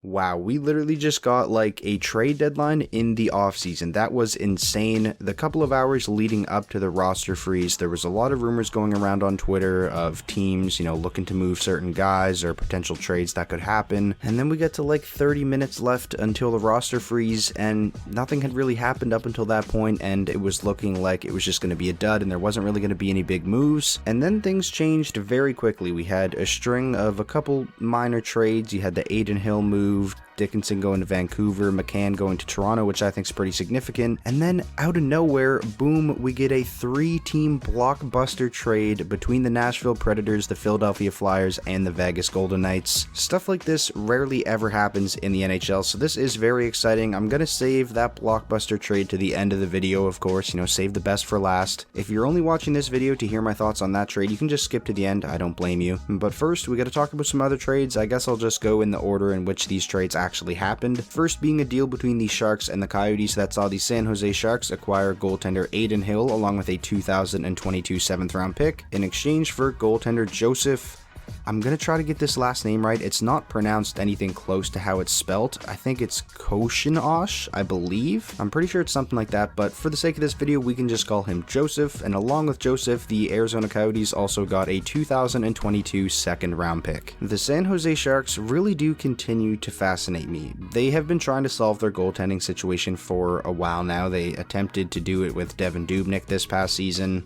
Wow, we literally just got like a trade deadline in the offseason. That was insane. The couple of hours leading up to the roster freeze, there was a lot of rumors going around on Twitter of teams, looking to move certain guys or potential trades that could happen. And then we get to like 30 minutes left until the roster freeze, and nothing had really happened up until that point, and it was looking like it was just going to be a dud and there wasn't really going to be any big moves. And then things changed very quickly. We had a string of a couple minor trades. You had the Aidan Hill move, Dickinson going to Vancouver, McCann going to Toronto, which I think is pretty significant. And then out of nowhere, boom, we get a 3-team blockbuster trade between the Nashville Predators, the Philadelphia Flyers, and the Vegas Golden Knights. Stuff like this rarely ever happens in the NHL, so this is very exciting. I'm going to save that blockbuster trade to the end of the video, of course, save the best for last. If you're only watching this video to hear my thoughts on that trade, you can just skip to the end, I don't blame you. But first, we got to talk about some other trades. I guess I'll just go in the order in which these trades actually happened. First being a deal between the Sharks and the Coyotes that saw the San Jose Sharks acquire goaltender Aidan Hill along with a 2022 7th round pick in exchange for goaltender Joseph. I'm going to try to get this last name right. It's not pronounced anything close to how it's spelt. I think it's Koshinosh, I believe. I'm pretty sure it's something like that, but for the sake of this video, we can just call him Joseph. And along with Joseph, the Arizona Coyotes also got a 2022 2nd round pick. The San Jose Sharks really do continue to fascinate me. They have been trying to solve their goaltending situation for a while now. They attempted to do it with Devin Dubnyk this past season.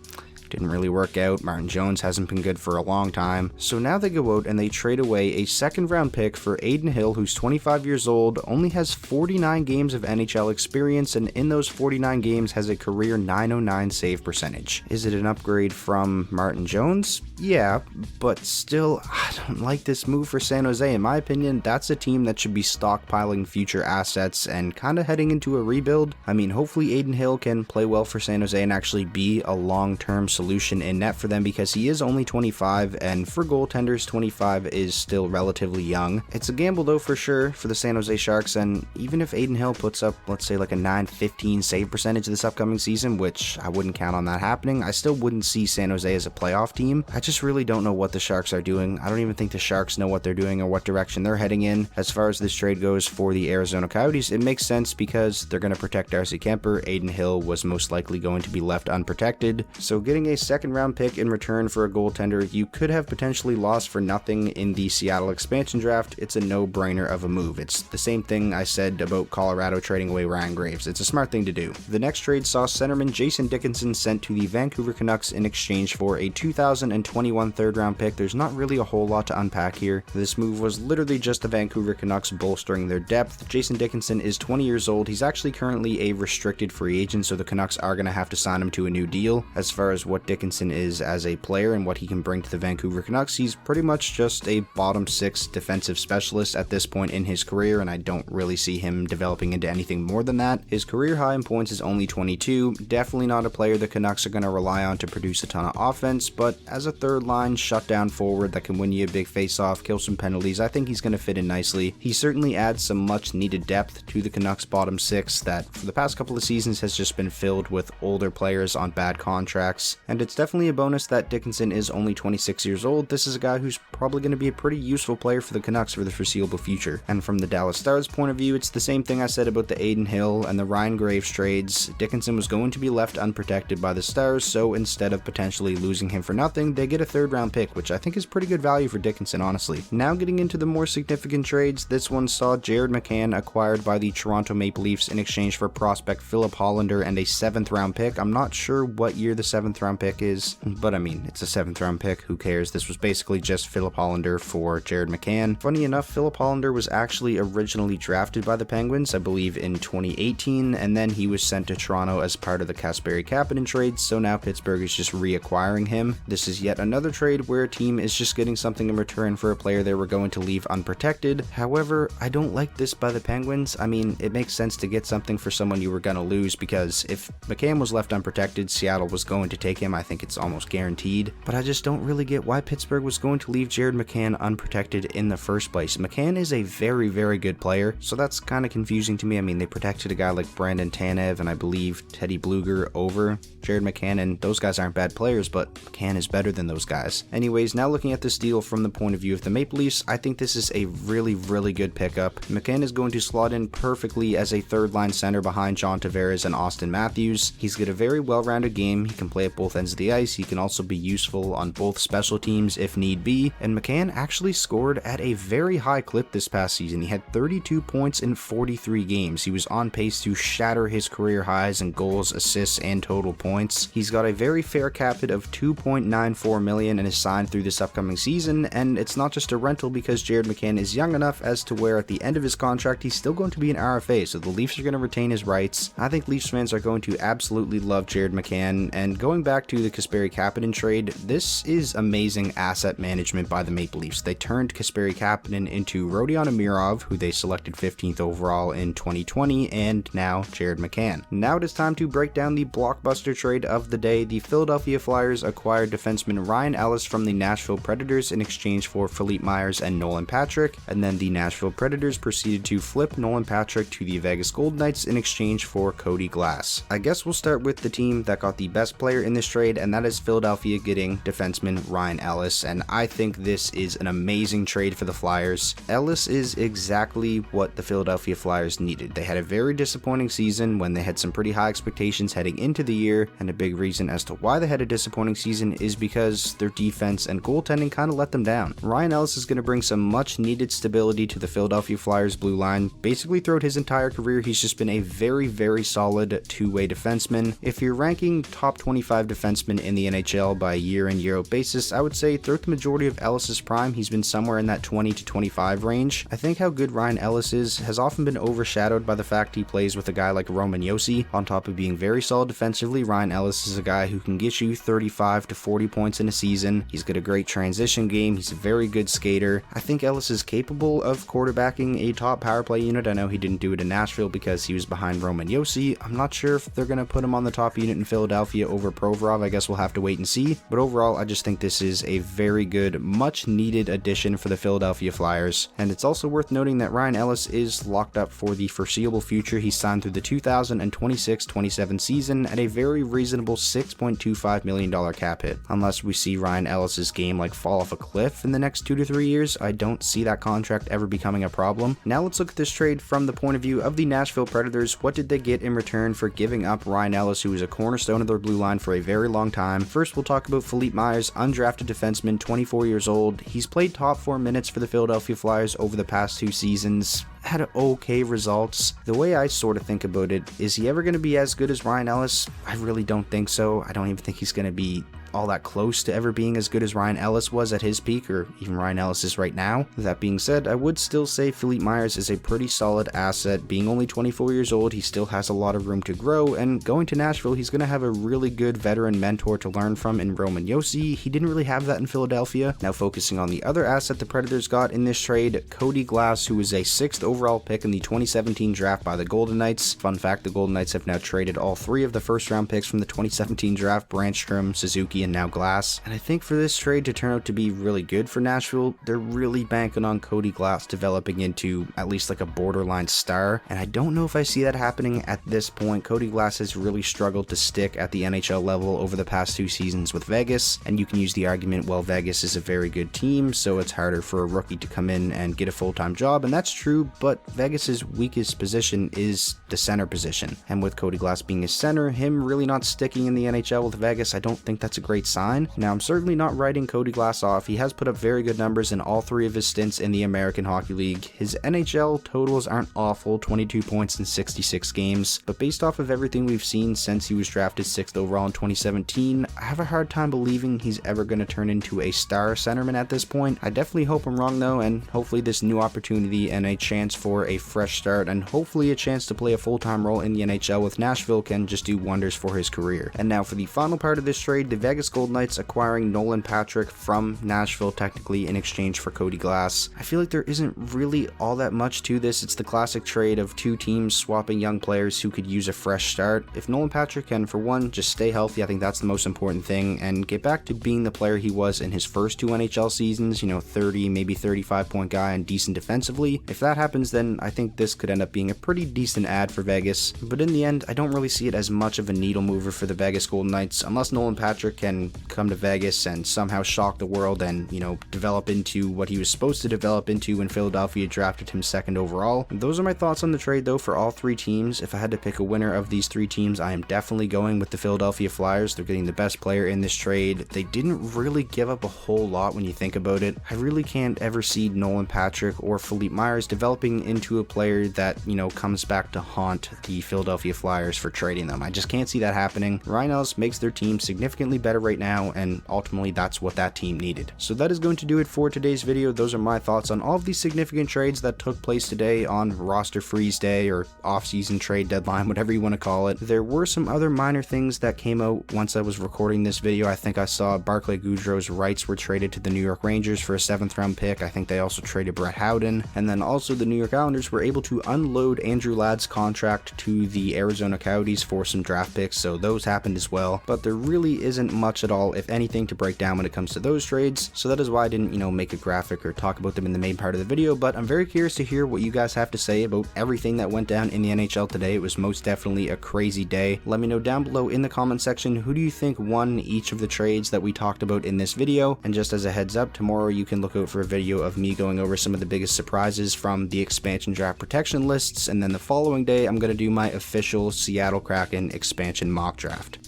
Didn't really work out. Martin Jones hasn't been good for a long time. So now they go out and they trade away a 2nd round pick for Aidan Hill, who's 25 years old, only has 49 games of NHL experience, and in those 49 games has a career .909 save percentage. Is it an upgrade from Martin Jones? Yeah, but still, I don't like this move for San Jose. In my opinion, that's a team that should be stockpiling future assets and kind of heading into a rebuild. I mean, hopefully Aidan Hill can play well for San Jose and actually be a long-term solution in net for them, because he is only 25, and for goaltenders, 25 is still relatively young. It's a gamble though for sure for the San Jose Sharks, and even if Aidan Hill puts up, let's say, like a .915 save percentage this upcoming season, which I wouldn't count on that happening, I still wouldn't see San Jose as a playoff team. I just really don't know what the Sharks are doing. I don't even think the Sharks know what they're doing or what direction they're heading in. As far as this trade goes for the Arizona Coyotes, it makes sense because they're going to protect Darcy Kemper. Aidan Hill was most likely going to be left unprotected, so getting a 2nd round pick in return for a goaltender you could have potentially lost for nothing in the Seattle expansion draft, it's a no-brainer of a move. It's the same thing I said about Colorado trading away Ryan Graves. It's a smart thing to do. The next trade saw centerman Jason Dickinson sent to the Vancouver Canucks in exchange for a 2021 3rd round pick. There's not really a whole lot to unpack here. This move was literally just the Vancouver Canucks bolstering their depth. Jason Dickinson is 20 years old. He's actually currently a restricted free agent, so the Canucks are going to have to sign him to a new deal. As far as what Dickinson is as a player and what he can bring to the Vancouver Canucks, he's pretty much just a bottom 6 defensive specialist at this point in his career, and I don't really see him developing into anything more than that. His career high in points is only 22. Definitely not a player the Canucks are going to rely on to produce a ton of offense, but as a 3rd line shutdown forward that can win you a big face-off, kill some penalties, I think he's going to fit in nicely. He certainly adds some much needed depth to the Canucks bottom 6 that for the past couple of seasons has just been filled with older players on bad contracts, and it's definitely a bonus that Dickinson is only 26 years old. This is a guy who's probably going to be a pretty useful player for the Canucks for the foreseeable future. And from the Dallas Stars point of view, it's the same thing I said about the Aidan Hill and the Ryan Graves trades. Dickinson was going to be left unprotected by the Stars, so instead of potentially losing him for nothing, they get a 3rd round pick, which I think is pretty good value for Dickinson, honestly. Now getting into the more significant trades, this one saw Jared McCann acquired by the Toronto Maple Leafs in exchange for prospect Philip Hollander and a 7th round pick. I'm not sure what year the 7th round pick is, but I mean, it's a 7th round pick, who cares? This was basically just Philip Hollander for Jared McCann. Funny enough, Philip Hollander was actually originally drafted by the Penguins, I believe in 2018, and then he was sent to Toronto as part of the Kasperi Kapanen trade, so now Pittsburgh is just reacquiring him. This is yet another trade where a team is just getting something in return for a player they were going to leave unprotected. However, I don't like this by the Penguins. I mean, it makes sense to get something for someone you were going to lose, because if McCann was left unprotected, Seattle was going to take him him. I think it's almost guaranteed, but I just don't really get why Pittsburgh was going to leave Jared McCann unprotected in the first place. McCann is a very, very good player, so that's kind of confusing to me. I mean, they protected a guy like Brandon Tanev and I believe Teddy Bluger over Jared McCann, and those guys aren't bad players, but McCann is better than those guys. Anyways, now looking at this deal from the point of view of the Maple Leafs, I think this is a really, really good pickup. McCann is going to slot in perfectly as a third-line center behind John Tavares and Austin Matthews. He's got a very well-rounded game. He can play at both ends of the ice. He can also be useful on both special teams if need be, and McCann actually scored at a very high clip this past season. He had 32 points in 43 games. He was on pace to shatter his career highs in goals, assists, and total points. He's got a very fair cap hit of $2.94 million and is signed through this upcoming season, and it's not just a rental because Jared McCann is young enough as to where at the end of his contract he's still going to be an RFA, so the Leafs are going to retain his rights. I think Leafs fans are going to absolutely love Jared McCann, and going back to the Kasperi-Kapanen trade, this is amazing asset management by the Maple Leafs. They turned Kasperi-Kapanen into Rodion Amirov, who they selected 15th overall in 2020, and now Jared McCann. Now it is time to break down the blockbuster trade of the day. The Philadelphia Flyers acquired defenseman Ryan Ellis from the Nashville Predators in exchange for Philippe Myers and Nolan Patrick, and then the Nashville Predators proceeded to flip Nolan Patrick to the Vegas Golden Knights in exchange for Cody Glass. I guess we'll start with the team that got the best player in this trade, and that is Philadelphia getting defenseman Ryan Ellis, and I think this is an amazing trade for the Flyers. Ellis is exactly what the Philadelphia Flyers needed. They had a very disappointing season when they had some pretty high expectations heading into the year, and a big reason as to why they had a disappointing season is because their defense and goaltending kind of let them down. Ryan Ellis is going to bring some much needed stability to the Philadelphia Flyers blue line. Basically throughout his entire career, he's just been a very, very solid two-way defenseman. If you're ranking top 25 defensemen in the NHL by year in year out basis, I would say throughout the majority of Ellis's prime, he's been somewhere in that 20 to 25 range. I think how good Ryan Ellis is has often been overshadowed by the fact he plays with a guy like Roman Josi. On top of being very solid defensively, Ryan Ellis is a guy who can get you 35 to 40 points in a season. He's got a great transition game. He's a very good skater. I think Ellis is capable of quarterbacking a top power play unit. I know he didn't do it in Nashville because he was behind Roman Josi. I'm not sure if they're going to put him on the top unit in Philadelphia over Provorov. I guess we'll have to wait and see. But overall, I just think this is a very good, much needed addition for the Philadelphia Flyers. And it's also worth noting that Ryan Ellis is locked up for the foreseeable future. He signed through the 2026-27 season at a very reasonable $6.25 million cap hit. Unless we see Ryan Ellis's game fall off a cliff in the next 2 to 3 years, I don't see that contract ever becoming a problem. Now let's look at this trade from the point of view of the Nashville Predators. What did they get in return for giving up Ryan Ellis, who was a cornerstone of their blue line for a very long time? First, we'll talk about Philippe Myers, undrafted defenseman, 24 years old. He's played top 4 minutes for the Philadelphia Flyers over the past 2 seasons. Had okay results. The way I sort of think about it, is he ever going to be as good as Ryan Ellis? I really don't think so. I don't even think he's going to be all that close to ever being as good as Ryan Ellis was at his peak, or even Ryan Ellis is right now. That being said, I would still say Philippe Myers is a pretty solid asset. Being only 24 years old, he still has a lot of room to grow, and going to Nashville, he's going to have a really good veteran mentor to learn from in Roman Josi. He didn't really have that in Philadelphia. Now focusing on the other asset the Predators got in this trade, Cody Glass, who was a 6th overall pick in the 2017 draft by the Golden Knights. Fun fact, the Golden Knights have now traded all 3 of the first round picks from the 2017 draft, Brandstrom, Suzuki, and now Glass. And I think for this trade to turn out to be really good for Nashville, they're really banking on Cody Glass developing into at least a borderline star, and I don't know if I see that happening at this point. Cody Glass has really struggled to stick at the NHL level over the past 2 seasons with Vegas, and you can use the argument, well, Vegas is a very good team, so it's harder for a rookie to come in and get a full-time job, and that's true, but Vegas's weakest position is the center position, and with Cody Glass being a center, him really not sticking in the NHL with Vegas, I don't think that's a great sign. Now, I'm certainly not writing Cody Glass off. He has put up very good numbers in all 3 of his stints in the American Hockey League. His NHL totals aren't awful, 22 points in 66 games, but based off of everything we've seen since he was drafted 6th overall in 2017, I have a hard time believing he's ever going to turn into a star centerman at this point. I definitely hope I'm wrong though, and hopefully this new opportunity and a chance for a fresh start, and hopefully a chance to play a full-time role in the NHL with Nashville can just do wonders for his career. And now for the final part of this trade, the Vegas Vegas Golden Knights acquiring Nolan Patrick from Nashville technically in exchange for Cody Glass. I feel like there isn't really all that much to this. It's the classic trade of two teams swapping young players who could use a fresh start. If Nolan Patrick can, for one, just stay healthy, I think that's the most important thing, and get back to being the player he was in his first 2 NHL seasons, 30, maybe 35 point guy and decent defensively. If that happens, then I think this could end up being a pretty decent ad for Vegas, but in the end, I don't really see it as much of a needle mover for the Vegas Golden Knights, unless Nolan Patrick can come to Vegas and somehow shock the world and, develop into what he was supposed to develop into when Philadelphia drafted him second overall. Those are my thoughts on the trade, though, for all three teams. If I had to pick a winner of these three teams, I am definitely going with the Philadelphia Flyers. They're getting the best player in this trade. They didn't really give up a whole lot when you think about it. I really can't ever see Nolan Patrick or Philippe Myers developing into a player that, comes back to haunt the Philadelphia Flyers for trading them. I just can't see that happening. Ryan Ellis makes their team significantly better right now, and ultimately that's what that team needed. So that is going to do it for today's video. Those are my thoughts on all of these significant trades that took place today on roster freeze day or off-season trade deadline, whatever you want to call it. There were some other minor things that came out once I was recording this video. I think I saw Barclay Goodrow's rights were traded to the New York Rangers for a 7th round pick. I think they also traded Brett Howden, and then also the New York Islanders were able to unload Andrew Ladd's contract to the Arizona Coyotes for some draft picks, so those happened as well. But there really isn't much at all, if anything, to break down when it comes to those trades, so that is why I didn't, make a graphic or talk about them in the main part of the video. But I'm very curious to hear what you guys have to say about everything that went down in the NHL today. It was most definitely a crazy day. Let me know down below in the comment section, who do you think won each of the trades that we talked about in this video? And just as a heads up, tomorrow you can look out for a video of me going over some of the biggest surprises from the expansion draft protection lists, and then the following day I'm going to do my official Seattle Kraken expansion mock draft.